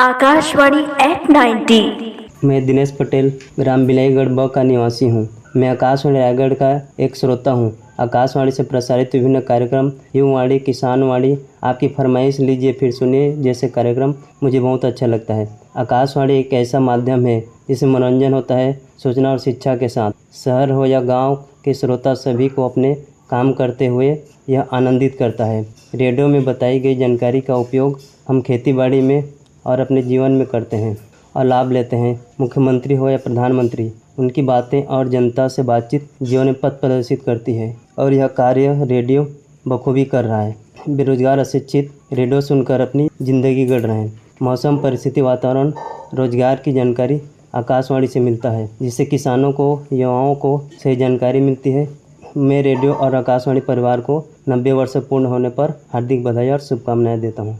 Akashvani eight 90। मैं दिनेश पटेल ग्राम बिलाईगढ़ ब का निवासी हूँ। मैं आकाशवाणी रायगढ़ का एक श्रोता हूँ। आकाशवाणी से प्रसारित विभिन्न कार्यक्रम, युवावाणी, किसानवाणी, आपकी फरमाइश लीजिए फिर सुनिए जैसे कार्यक्रम मुझे बहुत अच्छा लगता है। आकाशवाणी एक ऐसा माध्यम है जिससे मनोरंजन होता है, सूचना और शिक्षा के साथ। शहर हो या गांव के श्रोता सभी को अपने काम करते हुए यह आनंदित करता है। रेडियो में बताई गई जानकारी का उपयोग हम खेतीबाड़ी में और अपने जीवन में करते हैं और लाभ लेते हैं। मुख्यमंत्री हो या प्रधानमंत्री, उनकी बातें और जनता से बातचीत जीवन में पथ प्रदर्शित करती है और यह कार्य रेडियो बखूबी कर रहा है। बेरोजगार अशिक्षित रेडियो सुनकर अपनी ज़िंदगी गढ़ रहे हैं। मौसम, परिस्थिति, वातावरण, रोजगार की जानकारी आकाशवाणी से मिलता है, जिससे किसानों को, युवाओं को सही जानकारी मिलती है। मैं रेडियो और आकाशवाणी परिवार को 90 वर्ष पूर्ण होने पर हार्दिक बधाई और शुभकामनाएं देता हूँ।